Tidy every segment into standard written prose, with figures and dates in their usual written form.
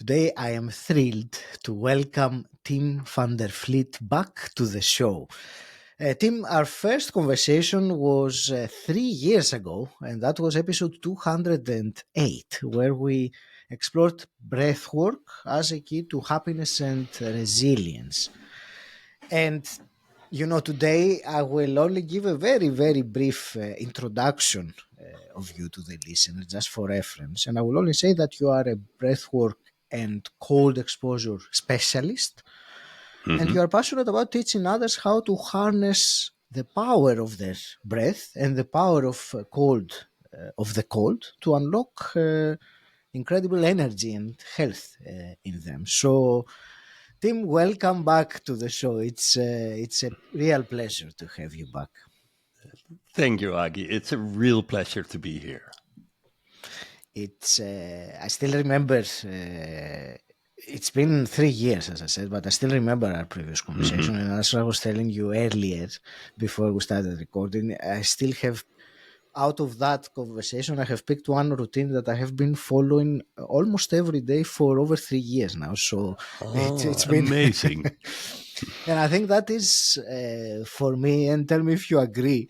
Today I am thrilled to welcome Tim van der Vliet back to the show. Tim, our first conversation was 3 years ago, and that was episode 208, where we explored breathwork as a key to happiness and resilience. And today I will only give a very, very brief introduction of you to the listener, just for reference. And I will only say that you are a breathwork and cold exposure specialist, and you are passionate about teaching others how to harness the power of their breath and the power of of the cold to unlock incredible energy and health in them. So, Tim, welcome back to the show. It's a real pleasure to have you back. Thank you, Agi. It's a real pleasure to be here. It's I still remember. It's been 3 years, as I said, but I still remember our previous conversation. And as I was telling you earlier, before we started recording, I still have, out of that conversation, I have picked one routine that I have been following almost every day for over 3 years now. So it's been amazing. And I think that is, for me, and tell me if you agree,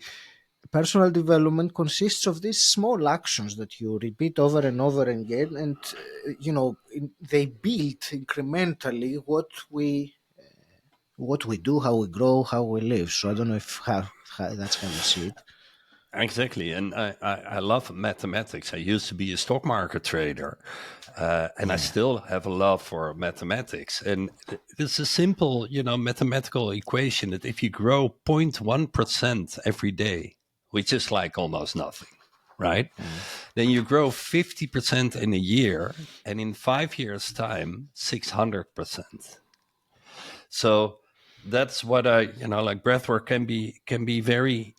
personal development consists of these small actions that you repeat over and over again, and they build incrementally what we do, how we grow, how we live. So I don't know if how that's how you see it. Exactly. And I love mathematics. I used to be a stock market trader, and I still have a love for mathematics. And it's a simple, mathematical equation that if you grow 0.1% every day, which is like almost nothing, right? Then you grow 50% in a year, and in 5 years' time, 600%. So that's what like breathwork can be very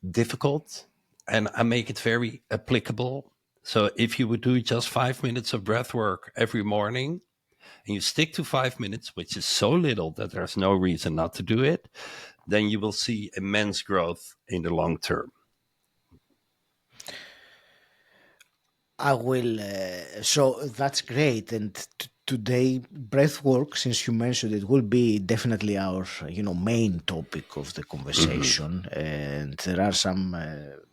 difficult, and I make it very applicable. So if you would do just 5 minutes of breath work every morning and you stick to 5 minutes, which is so little that there's no reason not to do it, then you will see immense growth in the long term. I will. So that's great. And today, breathwork, since you mentioned it, will be definitely our main topic of the conversation. And there are some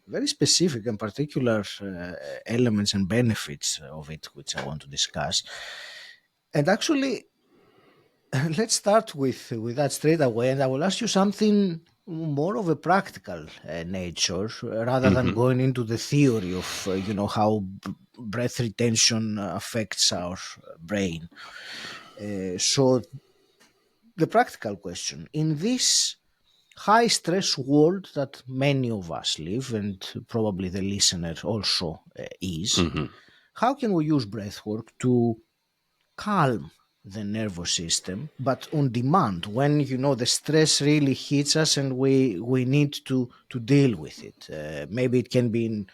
very specific and particular elements and benefits of it which I want to discuss. And actually, let's start with that straight away. And I will ask you something more of a practical nature, rather than going into the theory of how breath retention affects our brain. So the practical question: in this high stress world that many of us live, and probably the listener also is, how can we use breath work to calm the nervous system, but on demand, when the stress really hits us and we need to deal with it? Maybe it can be in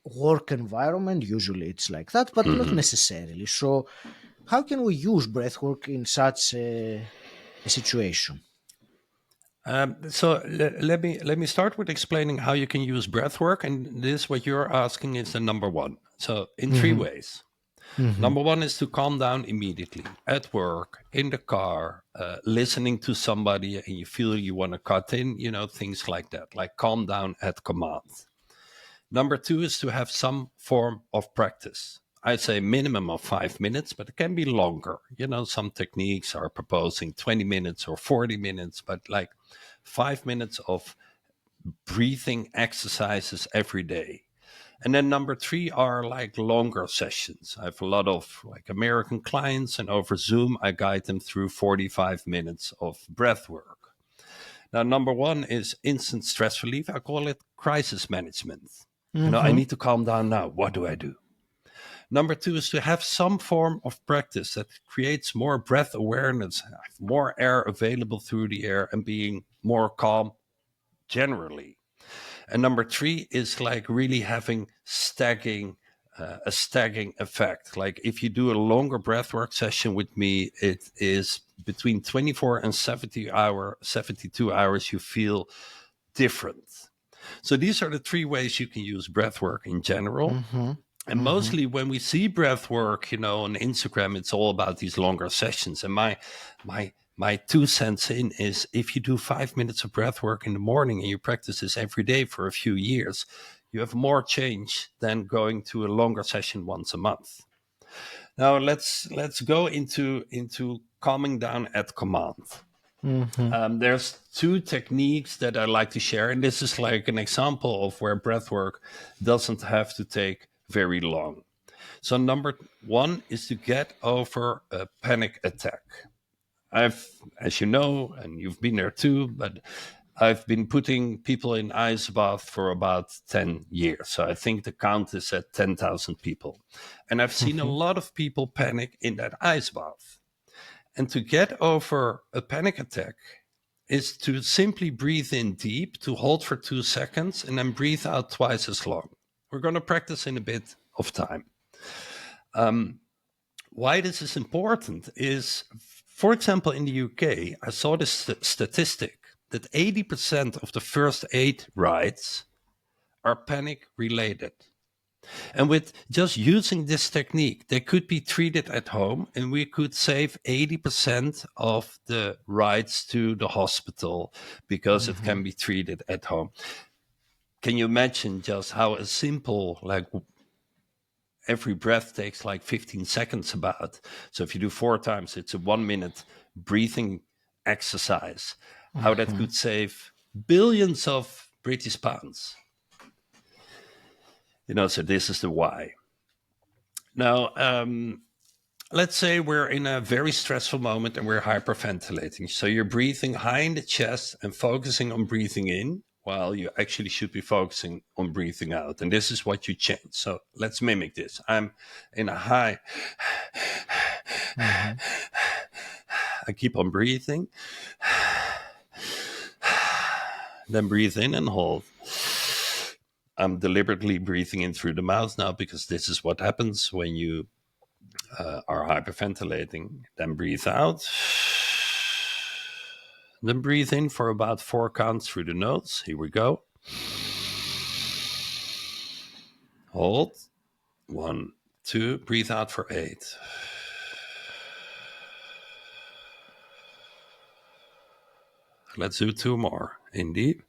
work environment, usually it's like that, but not necessarily. So how can we use breathwork in such a situation? So let me start with explaining how you can use breath work, and this what you're asking is the number one. So in three ways. Number one is to calm down immediately at work, in the car, listening to somebody, and you feel you want to cut in, things like that, like calm down at command. Number two is to have some form of practice. I'd say minimum of 5 minutes, but it can be longer. Some techniques are proposing 20 minutes or 40 minutes, but like 5 minutes of breathing exercises every day. And then number three are like longer sessions. I have a lot of like American clients, and over Zoom, I guide them through 45 minutes of breath work. Now, number one is instant stress relief. I call it crisis management. I need to calm down now. What do I do? Number two is to have some form of practice that creates more breath awareness, more air available through the air, and being more calm generally. And number three is like really having a staggering effect. Like if you do a longer breathwork session with me, it is between 24 and 72 hours, you feel different. So these are the three ways you can use breathwork in general. And mostly when we see breath work, on Instagram, it's all about these longer sessions. And my 2 cents in is, if you do 5 minutes of breath work in the morning and you practice this every day for a few years, you have more change than going to a longer session once a month. Now let's go into calming down at command. There's two techniques that I like to share, and this is like an example of where breathwork doesn't have to take very long. So number one is to get over a panic attack. As you know, and you've been there too, but I've been putting people in ice bath for about 10 years. So I think the count is at 10,000 people. And I've seen a lot of people panic in that ice bath. And to get over a panic attack is to simply breathe in deep, to hold for 2 seconds, and then breathe out twice as long. We're going to practice in a bit of time. Why this is important is, for example, in the UK, I saw this statistic that 80% of the first aid rides are panic related. And with just using this technique, they could be treated at home, and we could save 80% of the rides to the hospital because it can be treated at home. Can you imagine just how a simple, like, every breath takes like 15 seconds about. So if you do 4 times, it's a 1-minute breathing exercise. How that could save billions of British pounds. So this is the why. Now, let's say we're in a very stressful moment and we're hyperventilating. So you're breathing high in the chest and focusing on breathing in, while you actually should be focusing on breathing out. And this is what you change. So let's mimic this. I'm in a high. I keep on breathing. Then breathe in and hold. I'm deliberately breathing in through the mouth now, because this is what happens when you are hyperventilating. Then breathe out. Then breathe in for about 4 counts through the nose. Here we go. Hold. 1, 2. Breathe out for 8. Let's do 2 more. In deep.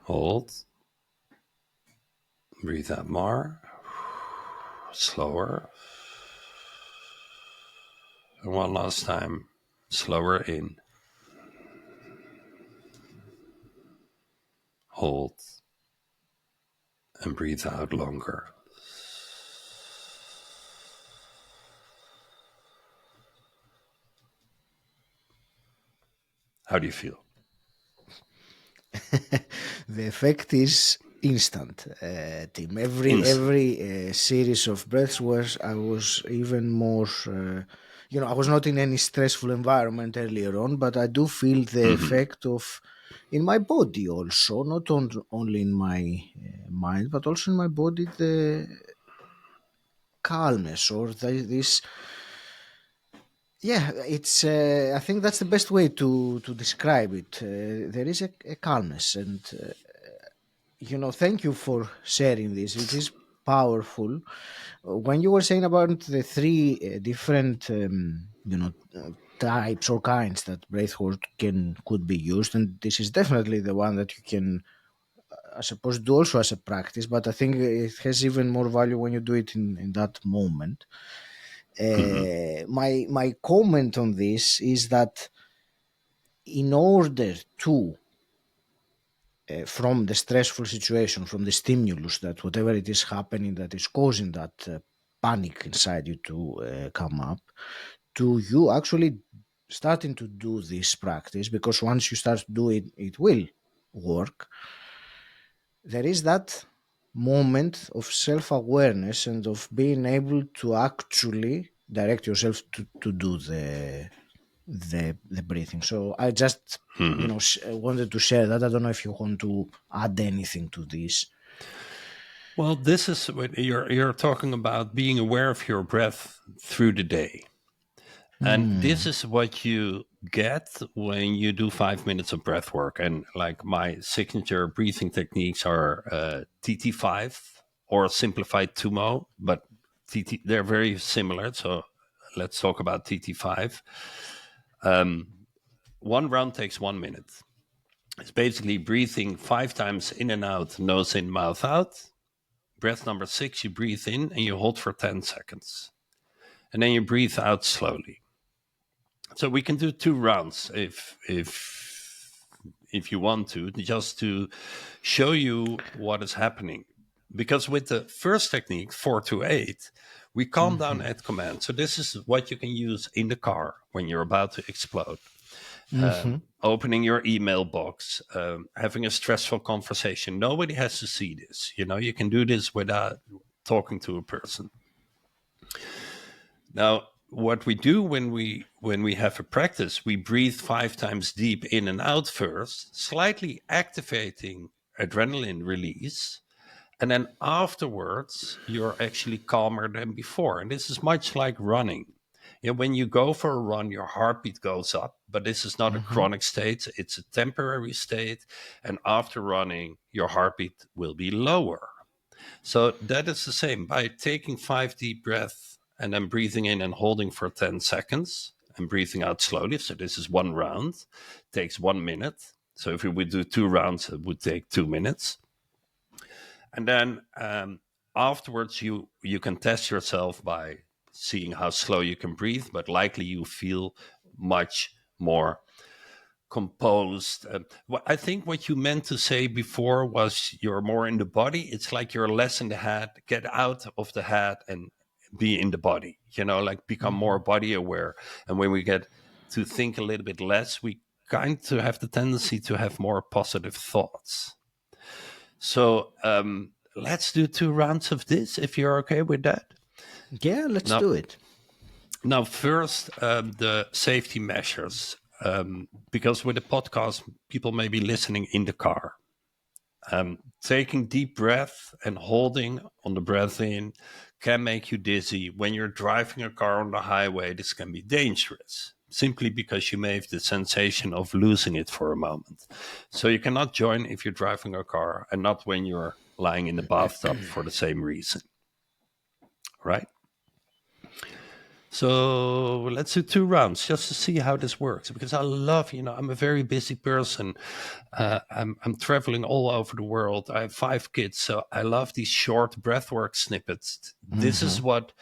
Hold. Breathe out more. Slower. And one last time. Slower in. Hold. And breathe out longer. How do you feel? The effect is instant, Tim. Every series of breaths where I was even more, I was not in any stressful environment earlier on, but I do feel the effect of in my body also, not only in my mind, but also in my body, the calmness or this. Yeah, it's. I think that's the best way to describe it. There is a calmness, and thank you for sharing this. It is powerful. When you were saying about the 3 different, types or kinds that breathwork could be used, and this is definitely the one that you can, I suppose, do also as a practice. But I think it has even more value when you do it in that moment. My comment on this is that in order to from the stressful situation, from the stimulus, that whatever it is happening that is causing that panic inside you to come up, to you actually starting to do this practice, because once you start to do it, it will work. There is that moment of self-awareness and of being able to actually direct yourself to do the breathing. So I just wanted to share that. I don't know if you want to add anything to this. Well, this is what you're talking about, being aware of your breath through the day. And this is what you get when you do 5 minutes of breath work. And like my signature breathing techniques are TT5 or simplified Tumo, but they're very similar. So let's talk about TT5. One round takes 1 minute. It's basically breathing 5 times in and out, nose in, mouth out. Breath number 6, you breathe in and you hold for 10 seconds. And then you breathe out slowly. So we can do 2 rounds if you want to, just to show you what is happening. Because with the first technique, 4-8, we calm down at command. So this is what you can use in the car when you're about to explode. Opening your email box, having a stressful conversation. Nobody has to see this. You can do this without talking to a person. Now, what we do when we have a practice, we breathe 5 times deep in and out first, slightly activating adrenaline release. And then afterwards, you're actually calmer than before. And this is much like running. When you go for a run, your heartbeat goes up, but this is not a chronic state. It's a temporary state. And after running, your heartbeat will be lower. So that is the same. By taking 5 deep breaths and then breathing in and holding for 10 seconds and breathing out slowly. So this is 1 round, takes 1 minute. So if we would do 2 rounds, it would take 2 minutes. And then afterwards, you can test yourself by seeing how slow you can breathe, but likely you feel much more composed. I think what you meant to say before was you're more in the body. It's like you're less in the head. Get out of the head and be in the body, like become more body aware. And when we get to think a little bit less, we kind of have the tendency to have more positive thoughts. So let's do 2 rounds of this, if you're okay with that. Yeah, let's do it. Now, first, the safety measures. Because with the podcast, people may be listening in the car. Taking deep breath and holding on the breath in can make you dizzy. When you're driving a car on the highway, this can be dangerous, simply because you may have the sensation of losing it for a moment. So you cannot join if you're driving a car, and not when you're lying in the bathtub for the same reason. Right? So let's do 2 rounds just to see how this works, because I love, I'm a very busy person. I'm traveling all over the world. I have 5 kids, so I love these short breathwork snippets. This is what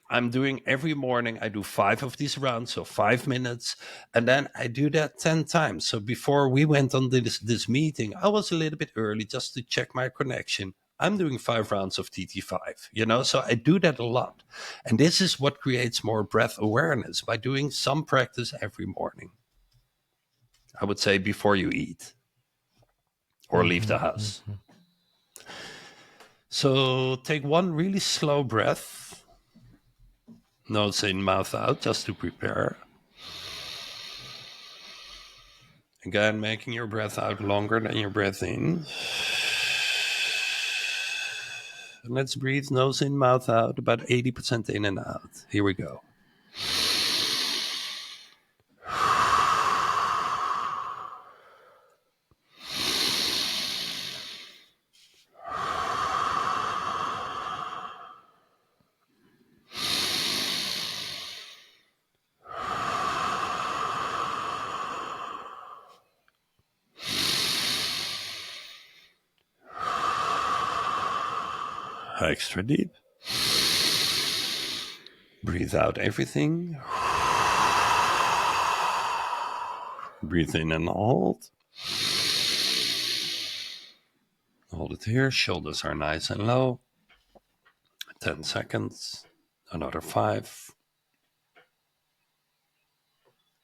I'm doing every morning. I do 5 of these rounds, so 5 minutes, and then I do that 10 times. So before we went on this meeting, I was a little bit early just to check my connection. I'm doing 5 rounds of TT5, so I do that a lot. And this is what creates more breath awareness, by doing some practice every morning. I would say before you eat or leave the house. So take 1 really slow breath, nose in, mouth out, just to prepare. Again, making your breath out longer than your breath in. And let's breathe nose in, mouth out, about 80% in and out. Here we go. Extra deep. Breathe out everything. Breathe in and hold. Hold it here. Shoulders are nice and low. 10 seconds. Another 5.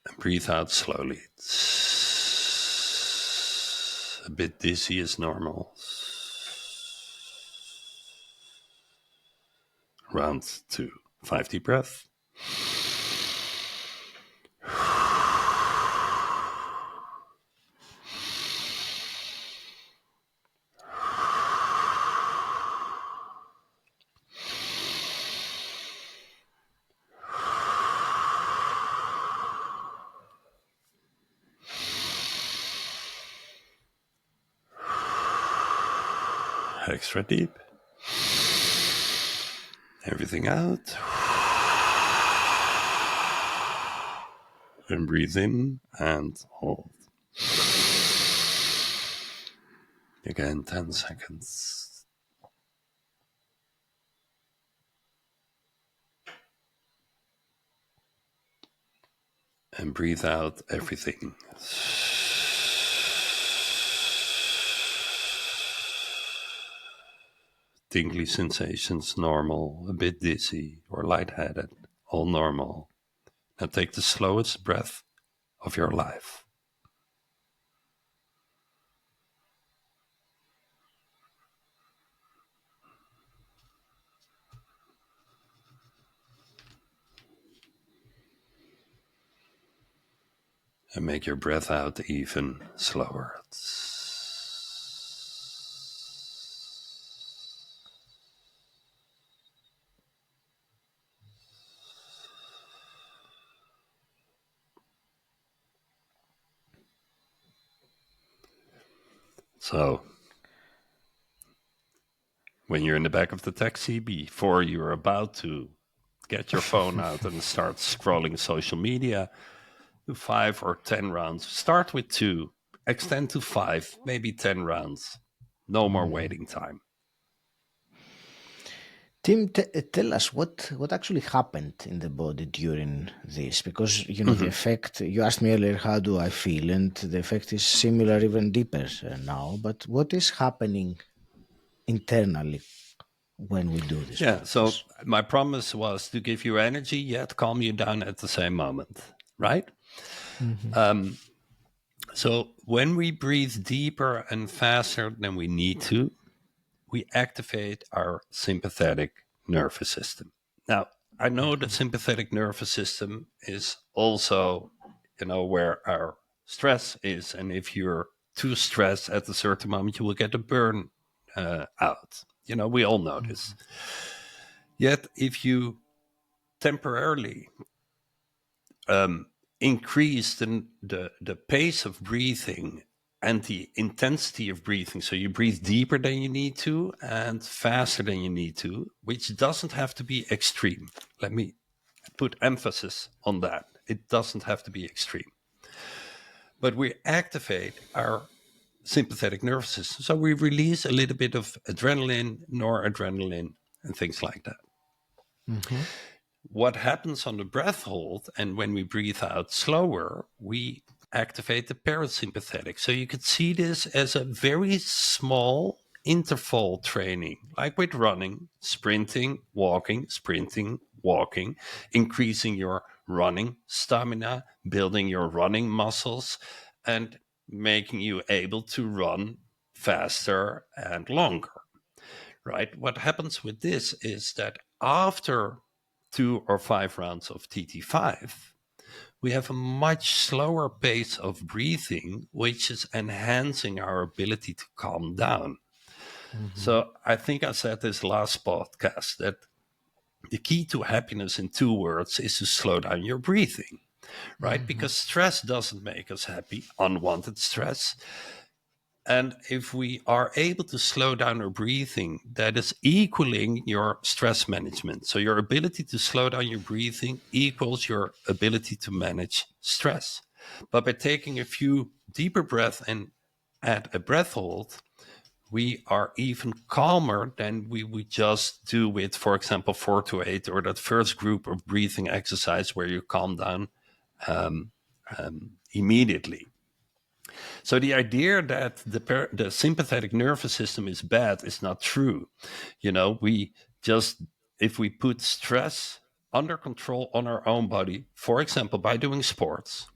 And breathe out slowly. A bit dizzy is normal. Round 2. 5 deep breath. Extra deep. Everything out. And breathe in and hold. Again, 10 seconds. And breathe out everything. Tingly sensations, normal, a bit dizzy or lightheaded, all normal. Now take the slowest breath of your life. And make your breath out even slower. So, when you're in the back of the taxi, before you're about to get your phone out and start scrolling social media, do 5 or 10 rounds. Start with 2, extend to 5, maybe 10 rounds. No more waiting time. Tim, tell us what actually happened in the body during this, because the effect. You asked me earlier, how do I feel, and the effect is similar, even deeper now. But what is happening internally when we do this Yeah, so practice? my promise was to give you energy yet calm you down at the same moment, right? So when we breathe deeper and faster than we need to, we activate our sympathetic nervous system. Now, I know the sympathetic nervous system is also, where our stress is. And if you're too stressed at a certain moment, you will get a burn out. We all know this. Yet, if you temporarily increase the pace of breathing and the intensity of breathing, so you breathe deeper than you need to and faster than you need to, which doesn't have to be extreme. Let me put emphasis on that. It doesn't have to be extreme. But we activate our sympathetic nervous system. So we release a little bit of adrenaline, noradrenaline, and things like that. What happens on the breath hold, and when we breathe out slower, we activate the parasympathetic. So you could see this as a very small interval training, like with running, sprinting, walking, increasing your running stamina, building your running muscles, and making you able to run faster and longer. Right? What happens with this is that after 2 or 5 rounds of TT5, we have a much slower pace of breathing, which is enhancing our ability to calm down. So I think I said this last podcast that the key to happiness in 2 words is to slow down your breathing, right? Because stress doesn't make us happy, unwanted stress. And if we are able to slow down our breathing, that is equaling your stress management. So your ability to slow down your breathing equals your ability to manage stress. But by taking a few deeper breaths and add a breath hold, we are even calmer than we would just do with, for example, 4 to 8 or that first group of breathing exercise where you calm down immediately. So the idea that the sympathetic nervous system is bad is not true. If we put stress under control on our own body, for example, by doing sports,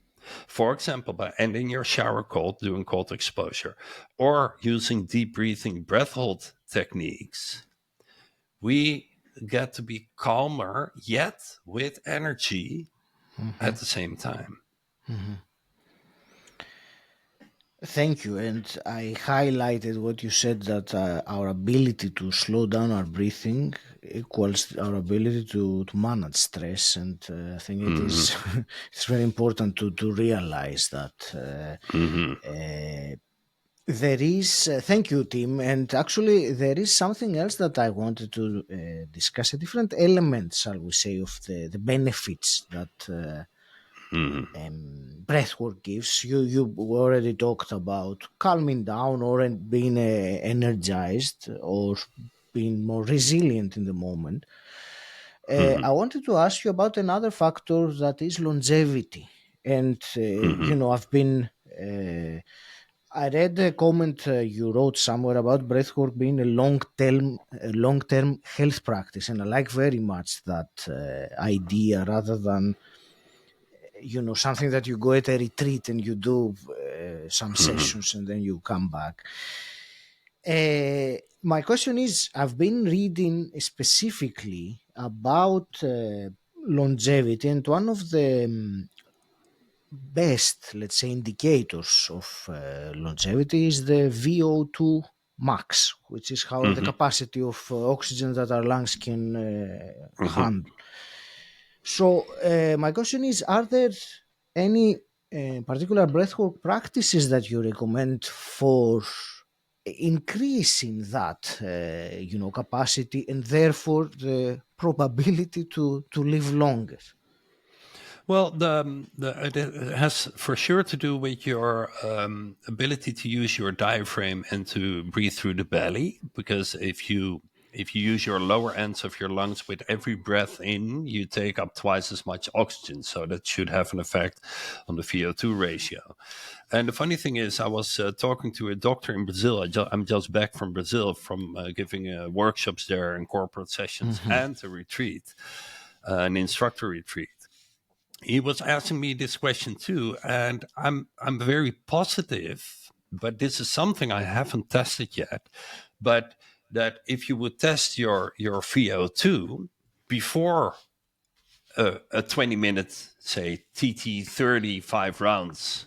for example, by ending your shower cold, doing cold exposure, or using deep breathing breath hold techniques, we get to be calmer, yet with energy at the same time. Thank you. And I highlighted what you said, that our ability to slow down our breathing equals our ability to manage stress. And I think it is it's very important to realize that There is, thank you, Tim. And actually, there is something else that I wanted to discuss, a different element, shall we say, of the benefits that breathwork gives. You already talked about calming down or being energized or being more resilient in the moment. I wanted to ask you about another factor that is longevity. And, I've been. I read a comment you wrote somewhere about breathwork being a long term health practice, and I like very much that idea rather than something that you go at a retreat and you do some sessions and then you come back. My question is, I've been reading specifically about longevity, and one of the best, let's say, indicators of longevity is the VO2 max, which is how the capacity of oxygen that our lungs can handle. So my question is, are there any particular breathwork practices that you recommend for increasing that capacity and therefore the probability to live longer? Well, it has for sure to do with your ability to use your diaphragm and to breathe through the belly. Because if you use your lower ends of your lungs with every breath in, you take up twice as much oxygen. So that should have an effect on the VO2 ratio. And the funny thing is, I was talking to a doctor in Brazil. I'm just back from Brazil from giving workshops there and corporate sessions and a retreat, an instructor retreat. He was asking me this question too, and I'm very positive, but this is something I haven't tested yet. But that if you would test your VO2 before a 20-minute, say TT35 rounds,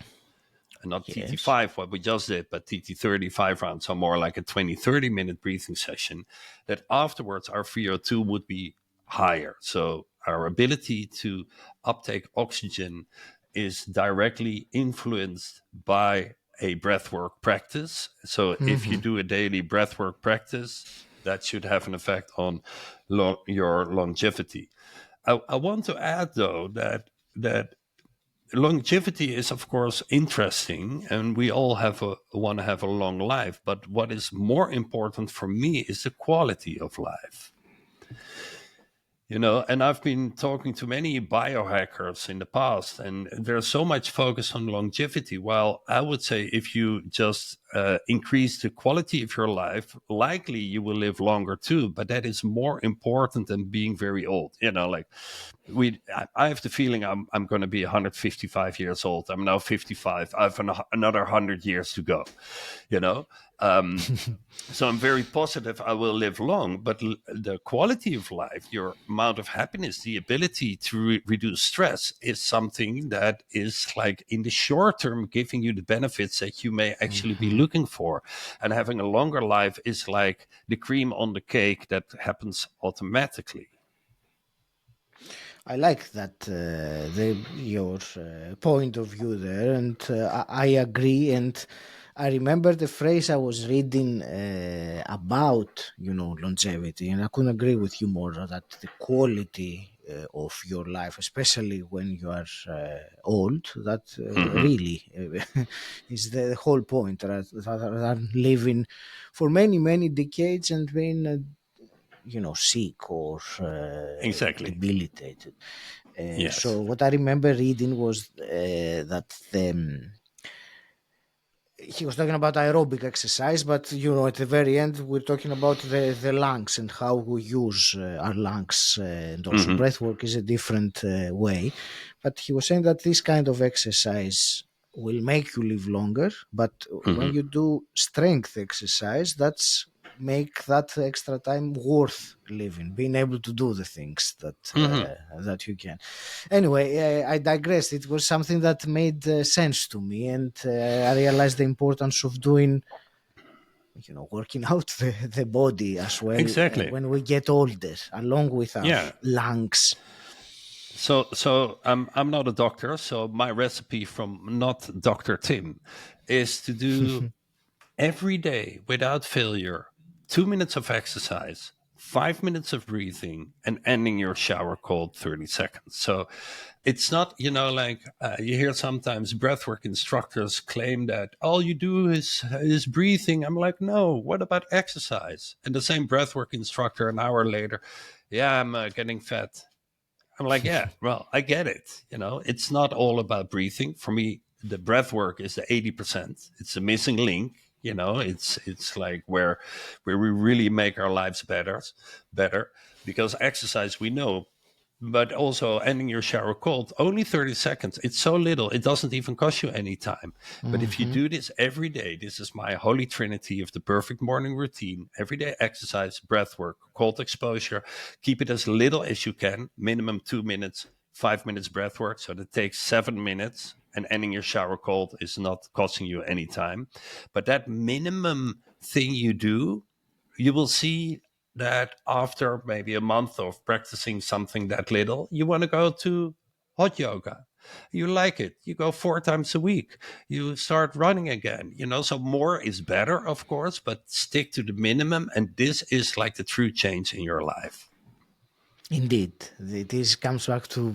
and not Yes. TT5, what we just did, but TT35 rounds, so more like a 20-30 minute breathing session, that afterwards our VO2 would be higher. So our ability to uptake oxygen is directly influenced by a breathwork practice. So if you do a daily breathwork practice, that should have an effect on your longevity. I want to add, though, that longevity is of course interesting and we all want to have a long life, but what is more important for me is the quality of life. And I've been talking to many biohackers in the past, and there's so much focus on longevity. While I would say if you just increase the quality of your life, likely you will live longer too, but that is more important than being very old. Like I have the feeling I'm going to be 155 years old. I'm now 55. I have another 100 years to go, you know. So I'm very positive I will live long, but the quality of life, your amount of happiness, the ability to reduce stress is something that is like in the short term giving you the benefits that you may actually be looking for. And having a longer life is like the cream on the cake that happens automatically. I like that your point of view there, and I agree. And I remember the phrase I was reading about longevity, and I couldn't agree with you more that the quality of your life, especially when you are old, that really is the whole point, rather than living for many decades and being sick or Exactly. debilitated. Yes. So what I remember reading was that he was talking about aerobic exercise, but at the very end we're talking about the lungs and how we use our lungs, and also Hmm. breath work is a different way. But he was saying that this kind of exercise will make you live longer, but when Hmm. you do strength exercise, that's make that extra time worth living, being able to do the things Hmm. that you can. Anyway, I digressed. It was something that made sense to me, and I realized the importance of doing, working out the body as well Exactly. when we get older, along with our Yeah. lungs. So I'm not a doctor. So my recipe from not Dr. Tim is to do every day without failure, 2 minutes of exercise, 5 minutes of breathing, and ending your shower cold 30 seconds. So it's not, like you hear sometimes breathwork instructors claim that all you do is breathing. I'm like, no, what about exercise? And the same breathwork instructor an hour later, yeah, I'm getting fat. I'm like, yeah, well, I get it. It's not all about breathing. For me, the breath work is the 80%. It's a missing link. It's like where we really make our lives better, because exercise, we know, but also ending your shower cold, only 30 seconds. It's so little. It doesn't even cost you any time. But if you Hmm. do this every day, this is my holy trinity of the perfect morning routine. Everyday exercise, breath work, cold exposure. Keep it as little as you can, minimum 2 minutes, 5 minutes breath work. So that takes 7 minutes. And ending your shower cold is not costing you any time. But that minimum thing you do, you will see that after maybe a month of practicing something that little, you want to go to hot yoga. You like it. You go 4 times a week. You start running again. So more is better, of course, but stick to the minimum. And this is like the true change in your life. Indeed, this comes back to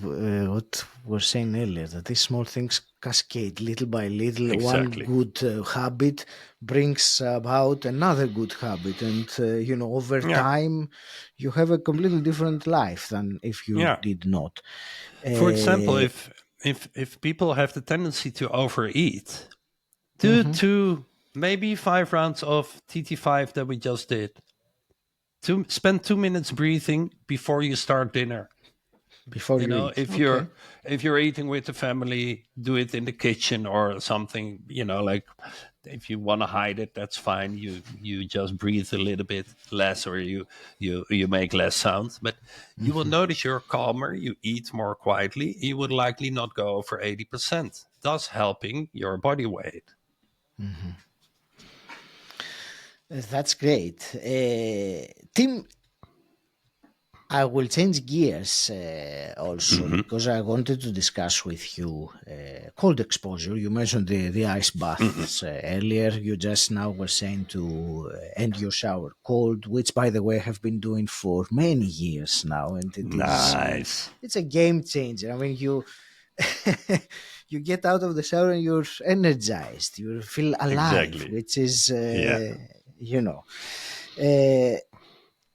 what we were saying earlier, that these small things cascade little by little. One Exactly. good habit brings about another good habit, and over Yeah. time, you have a completely different life than if you Yeah. did not. For example, Uh, if people have the tendency to overeat, do mhm, 2, maybe 5 rounds of TT5 that we just did. Spend 2 minutes breathing before you start dinner. before you eat, If okay. you're eating with the family, do it in the kitchen or something. Like if you want to hide it, that's fine. You just breathe a little bit less, or you make less sounds. But you will notice you're calmer. You eat more quietly. You would likely not go over 80%, thus helping your body weight. That's great. Tim, I will change gears also Hmm. because I wanted to discuss with you cold exposure. You mentioned the ice Hmm. baths earlier. You just now were saying to end your shower cold, which, by the way, I have been doing for many years now, and Nice. it's a game changer. I mean, you you get out of the shower and you're energized. You feel alive, Exactly. which is Yeah. you know. Uh,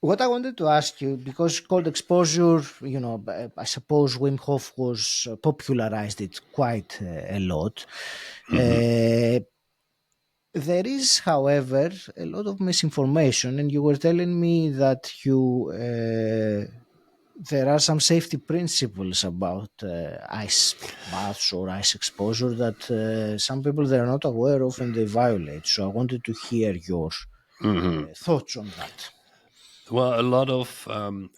what I wanted to ask you, because cold exposure, I suppose Wim Hof was popularized it quite a lot. Hmm. Uh, there is, however, a lot of misinformation, and you were telling me that there are some safety principles about ice baths or ice exposure that some people they're not aware of and they violate. So I wanted to hear your Hmm. thoughts on that. Well, a lot of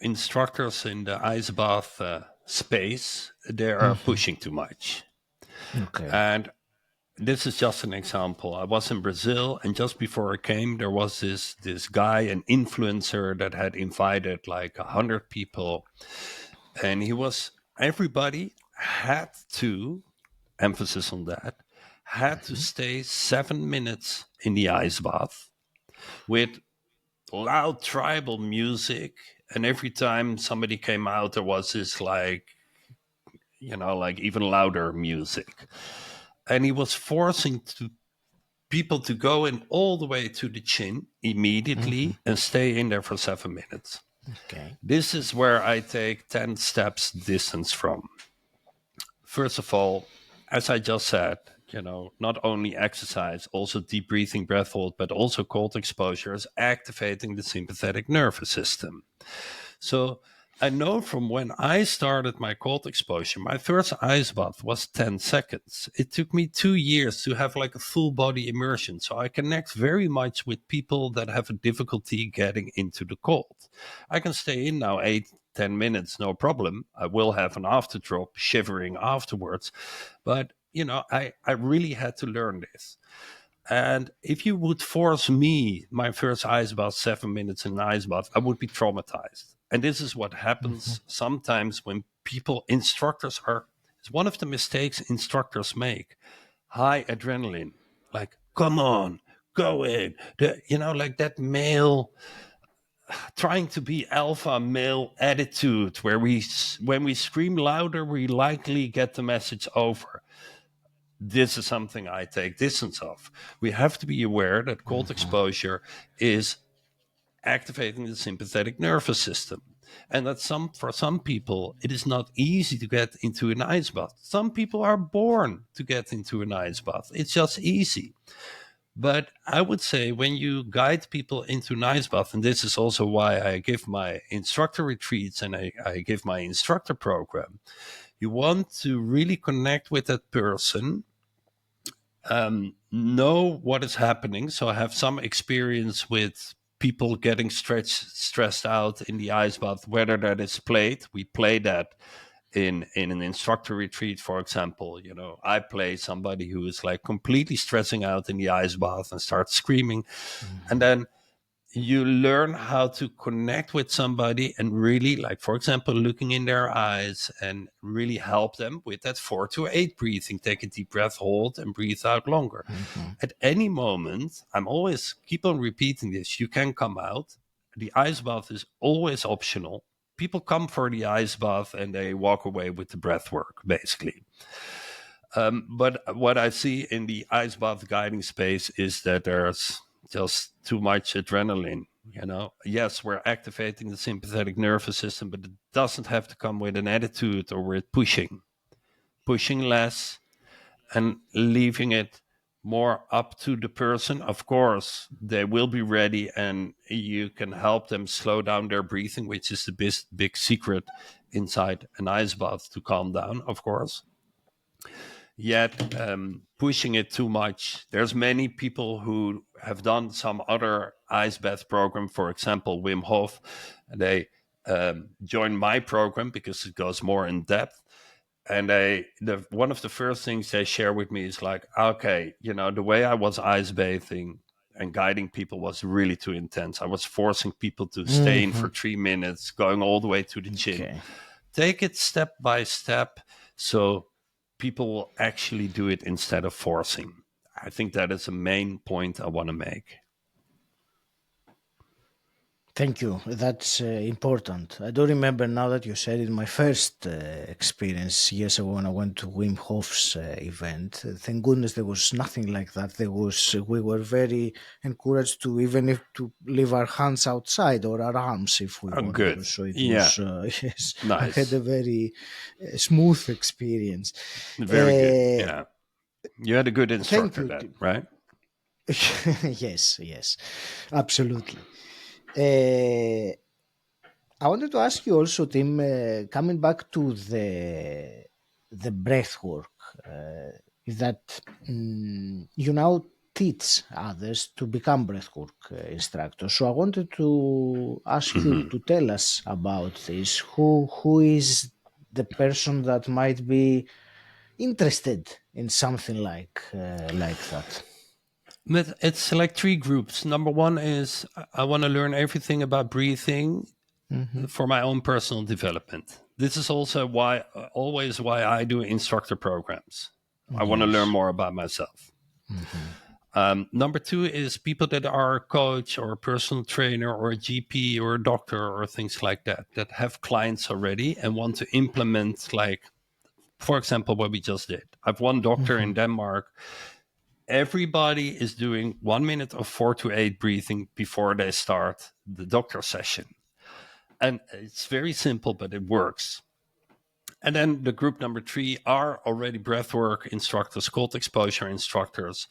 instructors in the ice bath space, they are Mhm. pushing too much. Okay. And this is just an example. I was in Brazil, and just before I came, there was this guy, an influencer, that had invited like 100 people, and everybody had to, emphasis on that, had to stay 7 minutes in the ice bath with loud tribal music. And every time somebody came out, there was this like even louder music. And he was forcing people to go in all the way to the chin Mhm. immediately and stay in there for 7 minutes. Okay. This is where I take 10 steps distance from. First of all, as I just said, not only exercise, also deep breathing, breath hold, but also cold exposure is activating the sympathetic nervous system. So I know from when I started my cold exposure, my first ice bath was 10 seconds. It took me 2 years to have like a full body immersion. So I connect very much with people that have a difficulty getting into the cold. I can stay in now 8, 10 minutes, no problem. I will have an after drop, shivering afterwards. But I really had to learn this. And if you would force me, my first ice bath, 7 minutes in an ice bath, I would be traumatized. And this is what Mhm. happens sometimes when it's one of the mistakes instructors make. High adrenaline, like, come on, go in. Like that male, trying to be alpha male attitude where when we scream louder, we likely get the message over. This is something I take distance of. We have to be aware that cold exposure is activating the sympathetic nervous system. And that for some people, it is not easy to get into an ice bath. Some people are born to get into an ice bath. It's just easy. But I would say when you guide people into an ice bath, and this is also why I give my instructor retreats and I give my instructor program, you want to really connect with that person, know what is happening. So I have some experience with people getting stressed out in the ice bath, whether that is played. We play that in an instructor retreat, for example. I play somebody who is like completely stressing out in the ice bath and starts screaming. And then you learn how to connect with somebody and really, like, for example, looking in their eyes and really help them with that 4-8 breathing. Take a deep breath, hold, and breathe out longer. At any moment, I'm always keep on repeating this. You can come out. The ice bath is always optional. People come for the ice bath and they walk away with the breath work, basically. But what I see in the ice bath guiding space is that there's just too much adrenaline. Yes, we're activating the sympathetic nervous system, but it doesn't have to come with an attitude or with pushing less and leaving it more up to the person. Of course, they will be ready and you can help them slow down their breathing, which is the big secret inside an ice bath to calm down, of course. Yet pushing it too much. There's many people who have done some other ice bath program, for example, Wim Hof. They join my program because it goes more in depth. And one of the first things they share with me is like, okay, the way I was ice bathing and guiding people was really too intense. I was forcing people to stay in for 3 minutes, going all the way to the chin. Okay. Take it step by step so people will actually do it instead of forcing. I think that is a main point I want to make. Thank you. That's important. I do remember now that you said it. My first experience years ago when I went to Wim Hof's event. Thank goodness there was nothing like that. We were very encouraged to to leave our hands outside or our arms if we wanted Good. to. So it Yeah. was yes. Nice. I had a very smooth experience. Very good. Yeah. You had a good instructor then, right? Yes, absolutely. I wanted to ask you also, Tim, coming back to the breath work, that you now teach others to become breathwork instructors. So I wanted to ask you to tell us about this. Who is the person that might be interested in something like that? But it's like 3 groups. Number 1 is I want to learn everything about breathing for my own personal development. This is also always why I do instructor programs. I want to learn more about myself. Number 2 is people that are a coach or a personal trainer or a GP or a doctor or things like that have clients already and want to implement, like, for example, what we just did. I've one doctor in Denmark. Everybody is doing 1 minute of 4-8 breathing before they start the doctor session. And it's very simple, but it works. And then the group number 3 are already breathwork instructors, cold exposure instructors,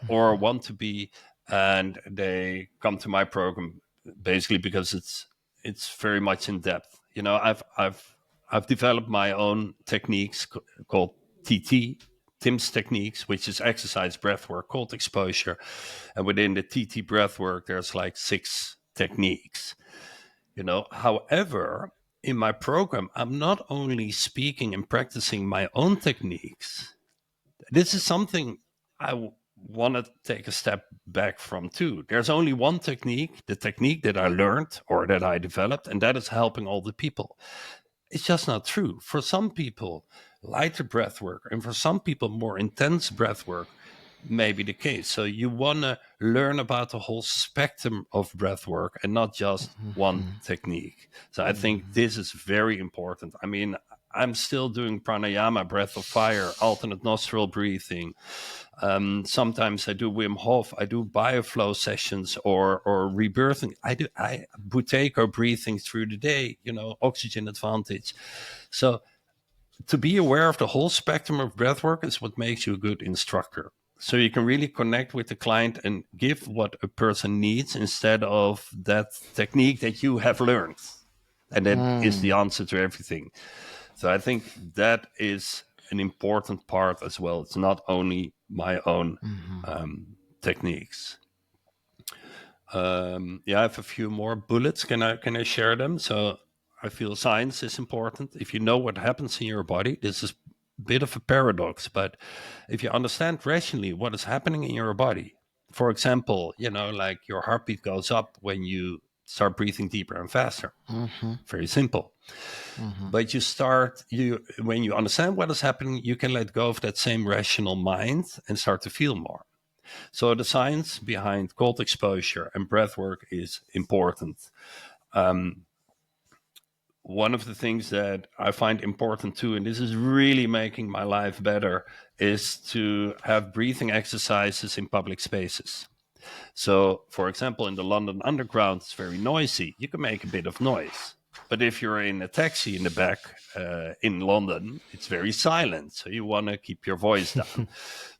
or want to be, and they come to my program basically because it's very much in depth. I've developed my own techniques called Tim's techniques, which is exercise, breathwork, cold exposure, and within the TT breathwork, there's like 6 techniques. However, in my program, I'm not only speaking and practicing my own techniques. This is something I want to take a step back from too. There's only one technique, the technique that I learned or that I developed, and that is helping all the people. It's just not true. For some people, lighter breath work, and for some people, more intense breath work may be the case. So you want to learn about the whole spectrum of breath work and not just one technique. So I think this is very important. I mean, I'm still doing pranayama, breath of fire, alternate nostril breathing. Sometimes I do Wim Hof, I do bioflow sessions or rebirthing. I Buteyko breathing through the day, oxygen advantage. So to be aware of the whole spectrum of breathwork is what makes you a good instructor. So you can really connect with the client and give what a person needs instead of that technique that you have learned. And that is the answer to everything. So I think that is an important part as well. It's not only my own techniques. I have a few more bullets. Can I share them? So I feel science is important. If you know what happens in your body, this is a bit of a paradox, but if you understand rationally what is happening in your body, for example, like your heartbeat goes up when you start breathing deeper and faster. Very simple. But when you understand what is happening, you can let go of that same rational mind and start to feel more. So the science behind cold exposure and breath work is important. One of the things that I find important too, and this is really making my life better, is to have breathing exercises in public spaces. So, for example, in the London Underground, it's very noisy. You can make a bit of noise. But if you're in a taxi in the back in London, it's very silent. So you want to keep your voice down.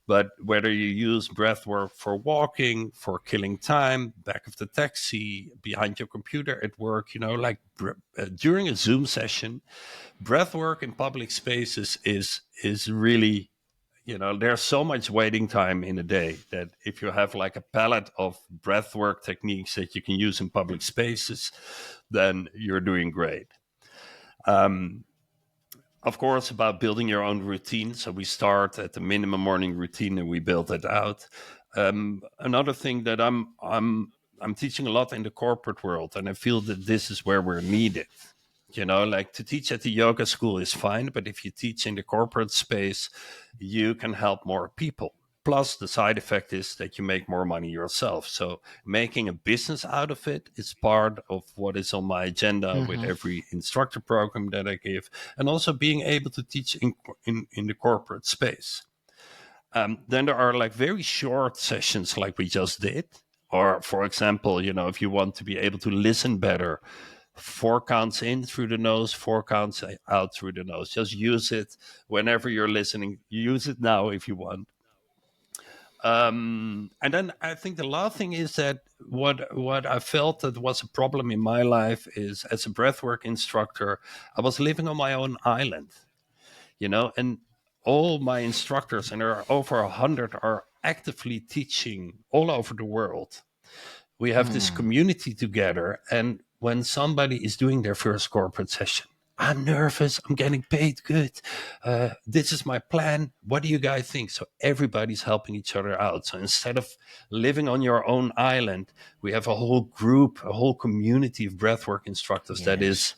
But whether you use breath work for walking, for killing time, back of the taxi, behind your computer at work, during a Zoom session, breath work in public spaces is really, there's so much waiting time in a day that if you have like a palette of breath work techniques that you can use in public spaces, then you're doing great. Of course, about building your own routine. So we start at the minimum morning routine and we build it out. Another thing that I'm teaching a lot in the corporate world, and I feel that this is where we're needed. Like to teach at the yoga school is fine, but if you teach in the corporate space, you can help more people. Plus, the side effect is that you make more money yourself. So making a business out of it is part of what is on my agenda with every instructor program that I give, and also being able to teach in the corporate space. Then there are like very short sessions like we just did. Or, for example, if you want to be able to listen better, 4 counts in through the nose, 4 counts out through the nose. Just use it whenever you're listening. Use it now if you want. And then I think the last thing is that what I felt that was a problem in my life is, as a breathwork instructor, I was living on my own island, and all my instructors, and there are over 100, are actively teaching all over the world. We have this community together, and when somebody is doing their first corporate session, I'm nervous, I'm getting paid good, this is my plan, what do you guys think? So everybody's helping each other out. So instead of living on your own island, we have a whole group, a whole community of breathwork instructors that is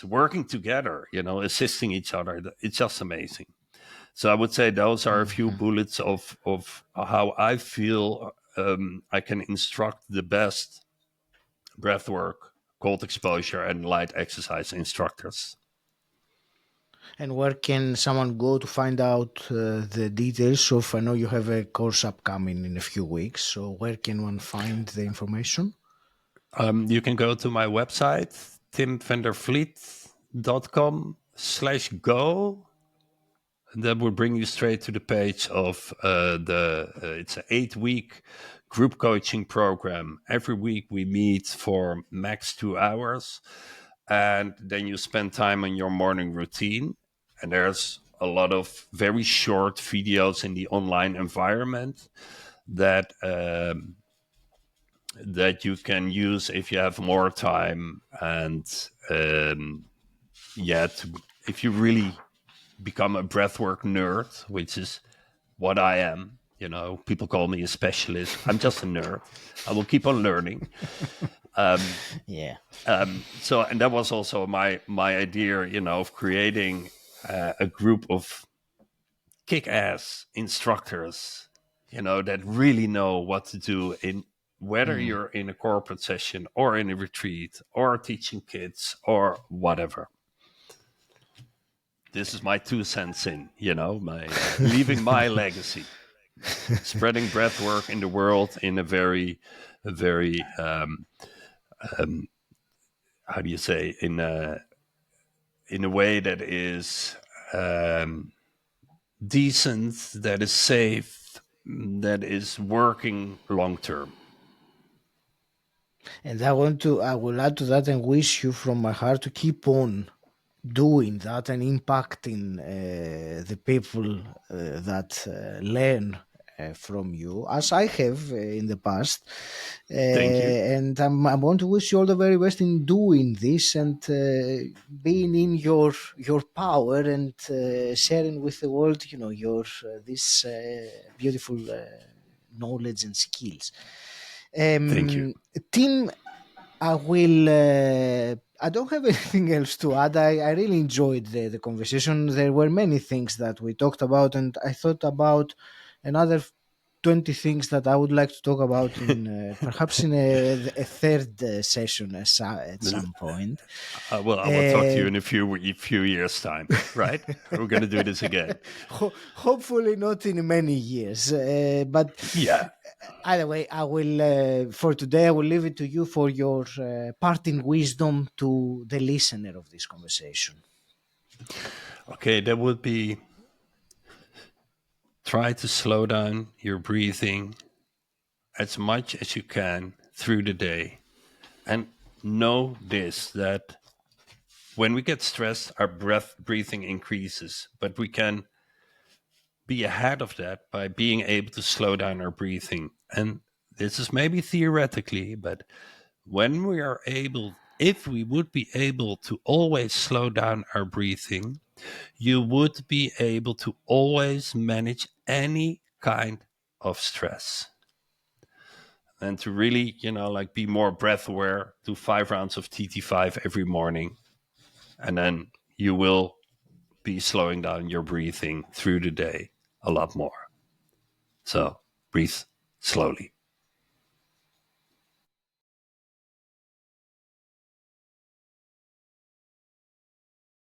working together, assisting each other. It's just amazing. So I would say those are a few bullets of how I feel I can instruct the best breathwork, cold exposure, and light exercise instructors. And where can someone go to find out the details of? I know you have a course upcoming in a few weeks, so where can one find the information? You can go to my website, timvandervliet.com/go. That will bring you straight to the page of it's an 8-week group coaching program. Every week we meet for max 2 hours, and then you spend time on your morning routine. And there's a lot of very short videos in the online environment that you can use if you have more time, and if you really become a breathwork nerd, which is what I am. People call me a specialist. I'm just a nerd. I will keep on learning. Yeah. So, and that was also my idea, of creating a group of kick-ass instructors that really know what to do in whether Mm. you're in a corporate session or in a retreat or teaching kids or whatever. This is my 2 cents in, my leaving my legacy, spreading breath work in the world in a very, how do you say, in a way that is decent, that is safe, that is working long term. And I will add to that and wish you from my heart to keep on doing that and impacting the people that learn from you, as I have in the past. Thank you. And I want to wish you all the very best in doing this and being in your power and sharing with the world, your this beautiful knowledge and skills. Thank you. Tim, I will. I don't have anything else to add. I really enjoyed the conversation. There were many things that we talked about, and I thought about another 20 things that I would like to talk about in perhaps in a third session at some point. I will talk to Uh, you in a few years' time, right? We're going to do this again. Hopefully not in many years, but Yeah. either way, I will for today I will leave it to you for your parting wisdom to the listener of this conversation. Okay, that would be try to slow down your breathing as much as you can through the day. And know this, that when we get stressed, our breathing increases, but we can be ahead of that by being able to slow down our breathing. And this is maybe theoretically, but when we are able, if we would be able to always slow down our breathing, you would be able to always manage any kind of stress. And to really, like be more breath aware, do 5 rounds of TT5 every morning. And then you will be slowing down your breathing through the day a lot more. So breathe slowly.